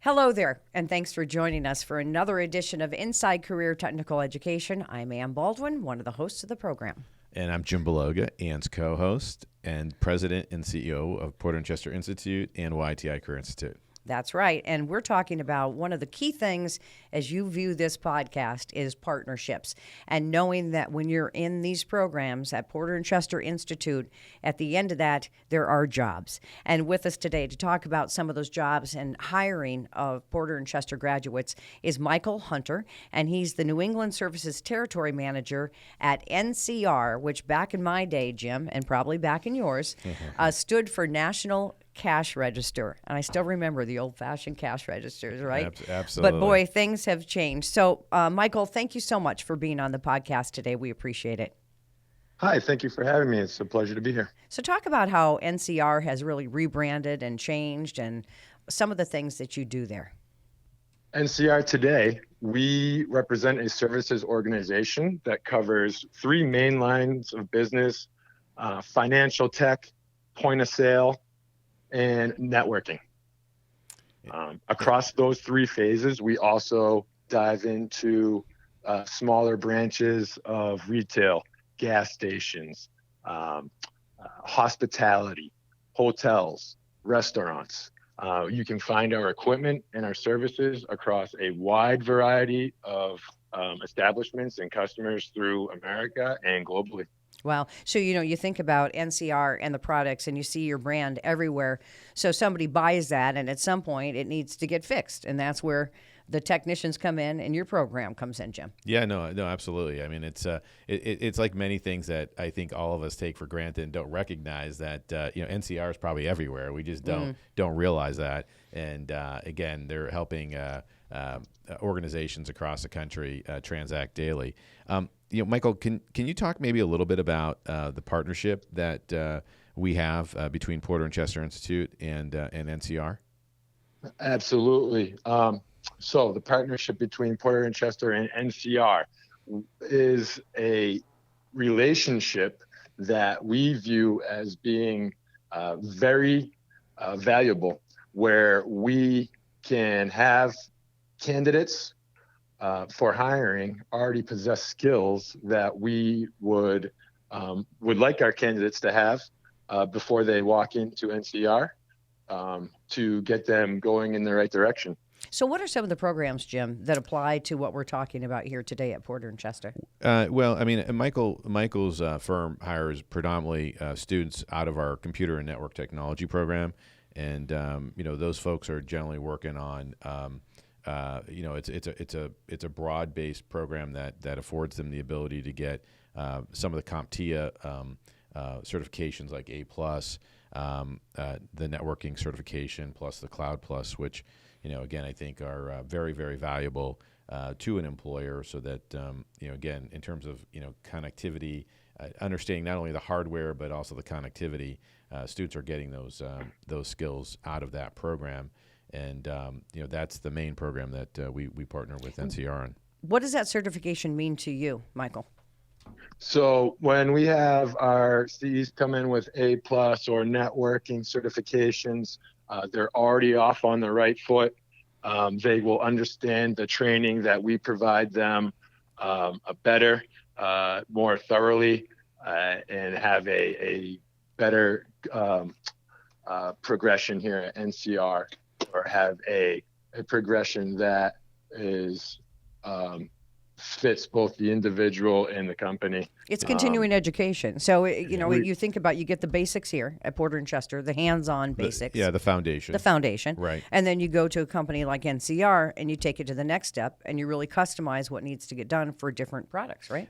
Hello there, and thanks for joining us for another edition of Inside Career Technical Education. I'm Ann Baldwin, one of the hosts of the program. And I'm Jim Bologa, Ann's co-host and president and CEO of Porter and Chester Institute and YTI Career Institute. That's right. And we're talking about one of the key things as you view this podcast is partnerships. And knowing that when you're in these programs at Porter and Chester Institute, at the end of that, there are jobs. And with us today to talk about some of those jobs and hiring of Porter and Chester graduates is Michael Hunter. And he's the New England Services Territory Manager at NCR, which back in my day, Jim, and probably back in yours, stood for National Cash Register. And I still remember the old-fashioned cash registers, right? Absolutely. But boy, things have changed. So, Michael, thank you so much for being on the podcast today. We appreciate it. Hi, thank you for having me. It's a pleasure to be here. So talk about how NCR has really rebranded and changed and some of the things that you do there. NCR today, we represent a services organization that covers three main lines of business, financial tech, point of sale, and networking. Across those three phases, we also dive into smaller branches of retail, gas stations, hospitality, hotels, restaurants. You can find our equipment and our services across a wide variety of establishments and customers through America and globally. Wow. So, you think about NCR and the products and you see your brand everywhere. So somebody buys that and at some point it needs to get fixed. And that's where the technicians come in and your program comes in, Jim. Yeah, no, absolutely. I mean, it's like many things that I think all of us take for granted and don't recognize that, NCR is probably everywhere. We just don't realize that. And again, they're helping organizations across the country transact daily. Michael, can you talk maybe a little bit about the partnership that we have between Porter and Chester Institute and NCR? Absolutely. So the partnership between Porter and Chester and NCR is a relationship that we view as being very valuable, where we can have candidates for hiring already possess skills that we would like our candidates to have before they walk into NCR to get them going in the right direction. So what are some of the programs, Jim, that apply to what we're talking about here today at Porter and Chester? Well, I mean, Michael's firm hires predominantly students out of our computer and network technology program. And, those folks are generally working on it's a broad-based program that affords them the ability to get some of the CompTIA certifications like A+, the networking certification plus the Cloud Plus, which, again, I think are very, very valuable to an employer so that, again, in terms of, connectivity, understanding not only the hardware but also the connectivity, students are getting those skills out of that program. And, that's the main program that we partner with NCR on. What does that certification mean to you, Michael? So when we have our Cs come in with A+ or networking certifications, they're already off on the right foot. They will understand the training that we provide them better, more thoroughly, and have a better progression here at NCR, or have a progression that is fits both the individual and the company. It's continuing education. So, you think about, you get the basics here at Porter and Chester, the hands-on basics. The foundation. The foundation. Right. And then you go to a company like NCR and you take it to the next step and you really customize what needs to get done for different products, right?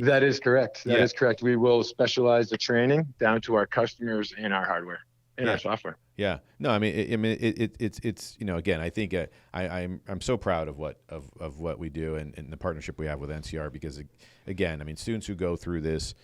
That is correct. That is correct. We will specialize the training down to our customers and our hardware and our software. Yeah. No, I mean, it's again, I think I'm so proud of what we do and the partnership we have with NCR, because again, I mean, students who go through this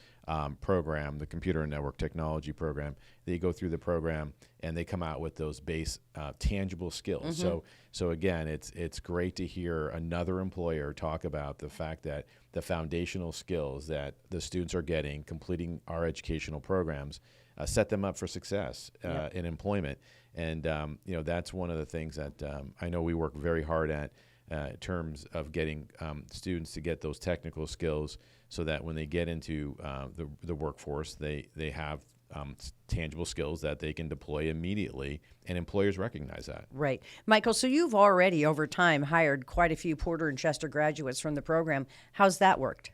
program, the computer and network technology program. They go through the program and they come out with those base tangible skills. So again, it's great to hear another employer talk about the fact that the foundational skills that the students are getting completing our educational programs set them up for success in employment. And that's one of the things that I know we work very hard at in terms of getting students to get those technical skills, so that when they get into the workforce, they have tangible skills that they can deploy immediately, and employers recognize that. Right. Michael, so you've already, over time, hired quite a few Porter and Chester graduates from the program. How's that worked?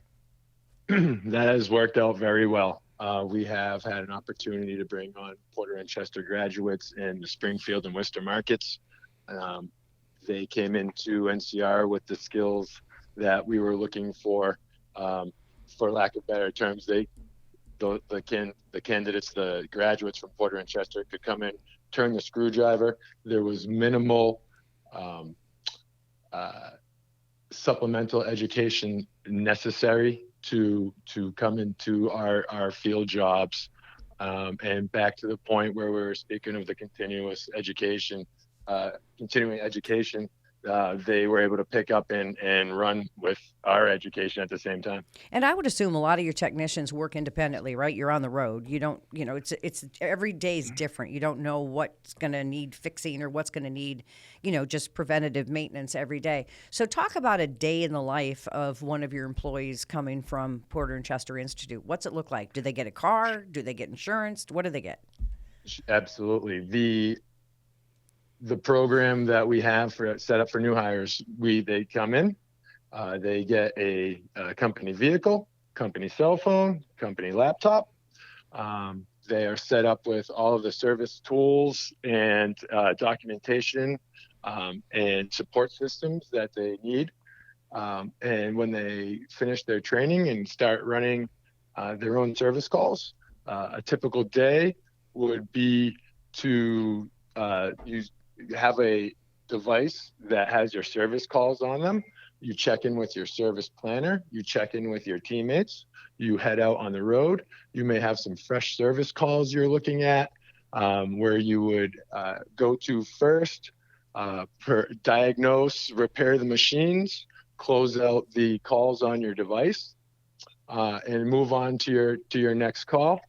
That has worked out very well. We have had an opportunity to bring on Porter and Chester graduates in the Springfield and Worcester markets. They came into NCR with the skills that we were looking for lack of better terms. The candidates, the graduates from Porter and Chester could come in, turn the screwdriver. There was minimal supplemental education necessary to come into our field jobs. And back to the point where we were speaking of the continuing education, they were able to pick up and run with our education at the same time. And I would assume a lot of your technicians work independently, right? You're on the road. You don't, it's every day's different. You don't know what's going to need fixing or what's going to need, just preventative maintenance every day. So talk about a day in the life of one of your employees coming from Porter and Chester Institute. What's it look like? Do they get a car? Do they get insurance? What do they get? Absolutely. The program that we have set up for new hires, they come in, they get a company vehicle, company cell phone, company laptop. They are set up with all of the service tools and documentation and support systems that they need. And when they finish their training and start running their own service calls, a typical day would be to have a device that has your service calls on them. You check in with your service planner, you check in with your teammates, you head out on the road. You may have some fresh service calls you're looking at, where you would go to first, diagnose, repair the machines, close out the calls on your device, and move on to your next call.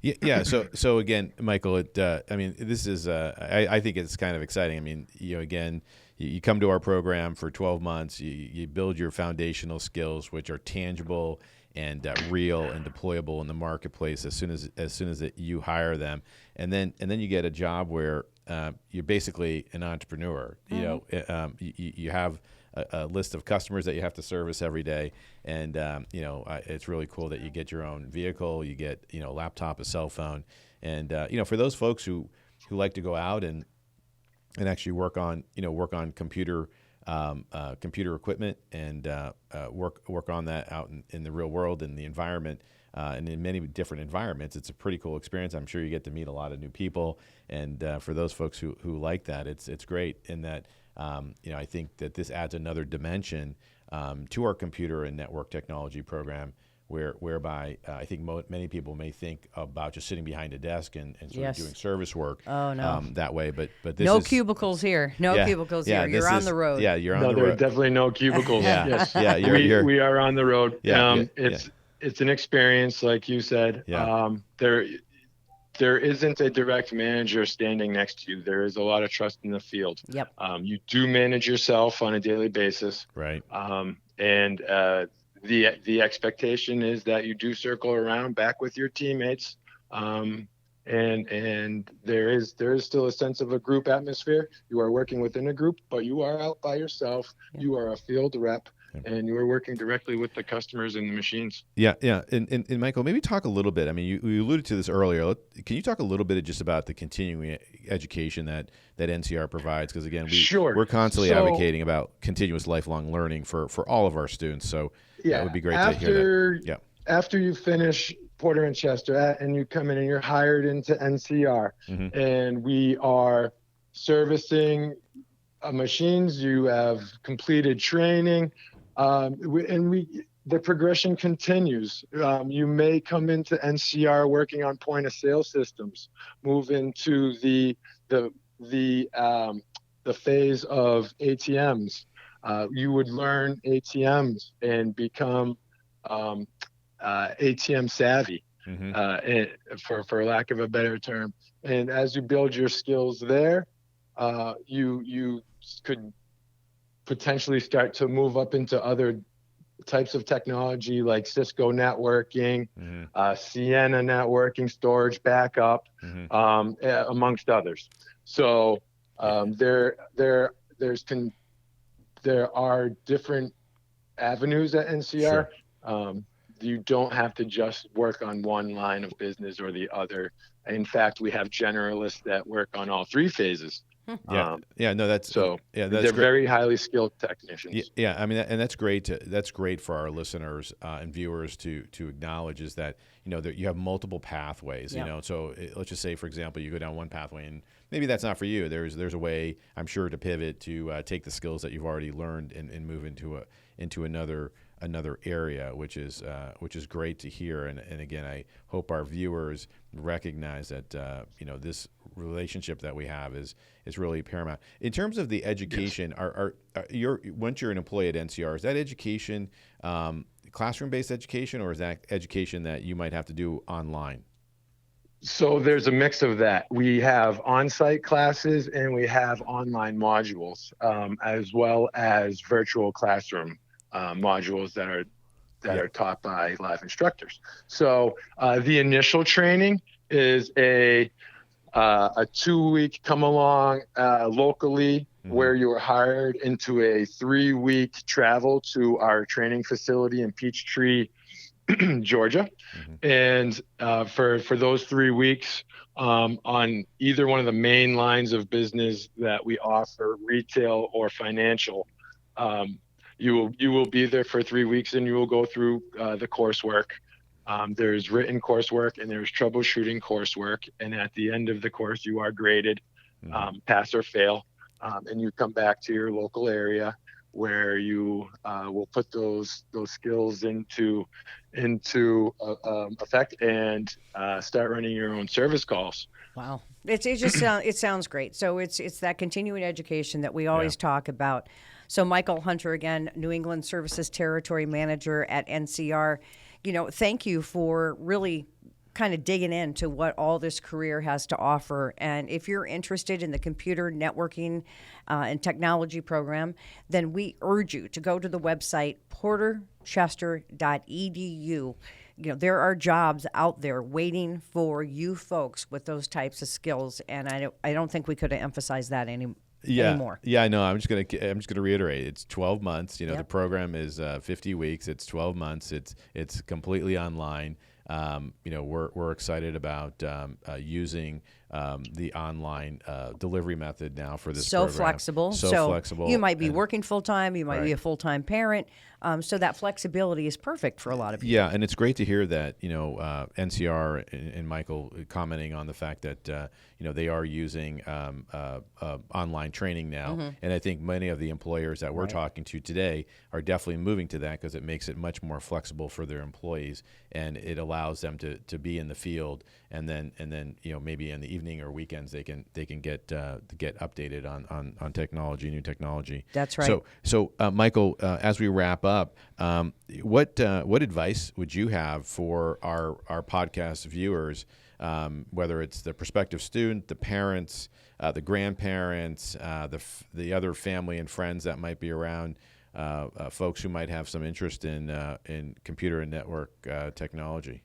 Yeah. So again, Michael, this is, I think it's kind of exciting. I mean, again, you come to our program for 12 months, you build your foundational skills, which are tangible and real and deployable in the marketplace as soon as you hire them. And then you get a job where you're basically an entrepreneur. Mm-hmm. You have a list of customers that you have to service every day, and it's really cool that you get your own vehicle, you get a laptop, a cell phone, and for those folks who like to go out and actually work on computer equipment and work on that out in the real world, in the environment, and in many different environments. It's a pretty cool experience. I'm sure you get to meet a lot of new people, and for those folks who like that, it's great in that. I think that this adds another dimension to our computer and network technology program, whereby I think many people may think about just sitting behind a desk and sort of doing service work. Oh, no. That way. But this no is, cubicles here. Cubicles here. You're on the road. Yeah, you're on the road. No, there are definitely no cubicles. Yes. Yeah, we are on the road. Yeah, it's an experience, like you said. Yeah. There isn't a direct manager standing next to you. There is a lot of trust in the field. Yep. You do manage yourself on a daily basis. Right. And the expectation is that you do circle around back with your teammates. And there is still a sense of a group atmosphere. You are working within a group, but you are out by yourself. Yep. You are a field rep. And you are working directly with the customers and the machines. Yeah. And Michael, maybe talk a little bit. I mean, you alluded to this earlier. Can you talk a little bit just about the continuing education that NCR provides? Because again, we're constantly advocating about continuous lifelong learning for all of our students. So that would be great to hear that. Yeah. After you finish Porter and Chester and you come in and you're hired into NCR, mm-hmm. and we are servicing machines, you have completed training. the progression continues. You may come into NCR working on point of sale systems, move into the phase of ATMs. You would learn ATMs and become ATM savvy, for lack of a better term. And as you build your skills there, you could potentially start to move up into other types of technology like Cisco networking, Sienna networking, storage backup, amongst others. So there are different avenues at NCR. Sure. You don't have to just work on one line of business or the other. In fact, we have generalists that work on all three phases. No, that's so. Yeah, they're very highly skilled technicians. Yeah, I mean, and that's great. That's great for our listeners and viewers to acknowledge is that that you have multiple pathways. Yeah. So let's just say, for example, you go down one pathway and maybe that's not for you. There's a way, I'm sure, to pivot to take the skills that you've already learned and move into another area, which is great to hear. And again, I hope our viewers recognize that this relationship that we have is really paramount. In terms of the education, yes. Once you're an employee at NCR, is that education classroom-based education, or is that education that you might have to do online? So there's a mix of that. We have on-site classes and we have online modules, as well as virtual classroom modules that are taught by live instructors. So the initial training is a 2-week come along locally, where you are hired, into a 3-week travel to our training facility in Peachtree, Georgia. And for those 3 weeks, on either one of the main lines of business that we offer, retail or financial, you will be there for 3 weeks, and you will go through the coursework. There's written coursework and there's troubleshooting coursework. And at the end of the course, you are graded, pass or fail. And you come back to your local area where you will put those skills into effect and start running your own service calls. Wow. It sounds great. So it's that continuing education that we always talk about. So Michael Hunter, again, New England Services Territory Manager at NCR, thank you for really kind of digging into what all this career has to offer. And if you're interested in the computer networking and technology program, then we urge you to go to the website porterchester.edu. There are jobs out there waiting for you folks with those types of skills, and I don't think we could have emphasized that anymore. Yeah, I know. I'm just gonna reiterate. It's 12 months. The program is 50 weeks. It's 12 months. It's completely online. We're excited about using the online delivery method now for this program. Flexible. So flexible. You might be working full time. You might be a full time parent. So that flexibility is perfect for a lot of people. Yeah, and it's great to hear that NCR and Michael commenting on the fact that they are using online training now, and I think many of the employers that we're talking to today are definitely moving to that because it makes it much more flexible for their employees, and it allows them to be in the field, and then maybe in the evening or weekends they can get updated on technology, new technology. That's right. So Michael, as we wrap up, what advice would you have for our podcast viewers, whether it's the prospective student, the parents, the grandparents, the other family and friends that might be around, folks who might have some interest in computer and network technology?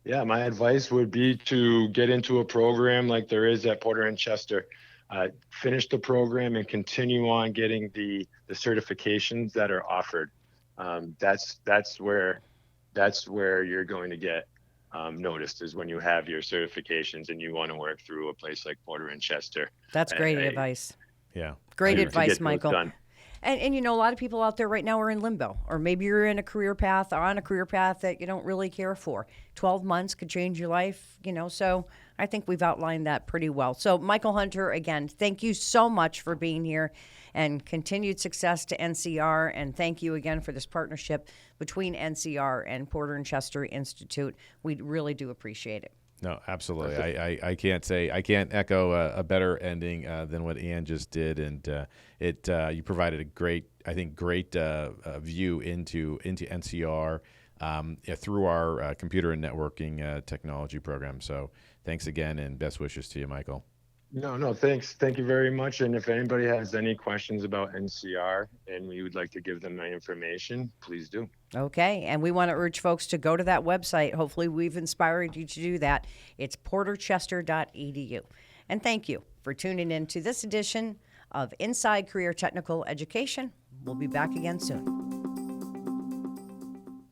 Yeah, my advice would be to get into a program like there is at Porter and Chester. Finish the program and continue on getting the certifications that are offered. That's where you're going to get noticed, is when you have your certifications and you want to work through a place like Porter and Chester. That's great advice. Yeah, great advice, Michael. And you know, a lot of people out there right now are in limbo, or maybe you're in a career path or on a career path that you don't really care for. 12 months could change your life, you know, so I think we've outlined that pretty well. So, Michael Hunter, again, thank you so much for being here, and continued success to NCR. And thank you again for this partnership between NCR and Porter and Chester Institute. We really do appreciate it. No, absolutely. I can't echo a better ending than what Ann just did, and you provided a great view into NCR through our computer and networking technology program. So thanks again, and best wishes to you, Michael. No, thanks. Thank you very much. And if anybody has any questions about NCR and we would like to give them my information, please do. Okay, and we want to urge folks to go to that website. Hopefully we've inspired you to do that. It's porterchester.edu. And thank you for tuning in to this edition of Inside Career Technical Education. We'll be back again soon.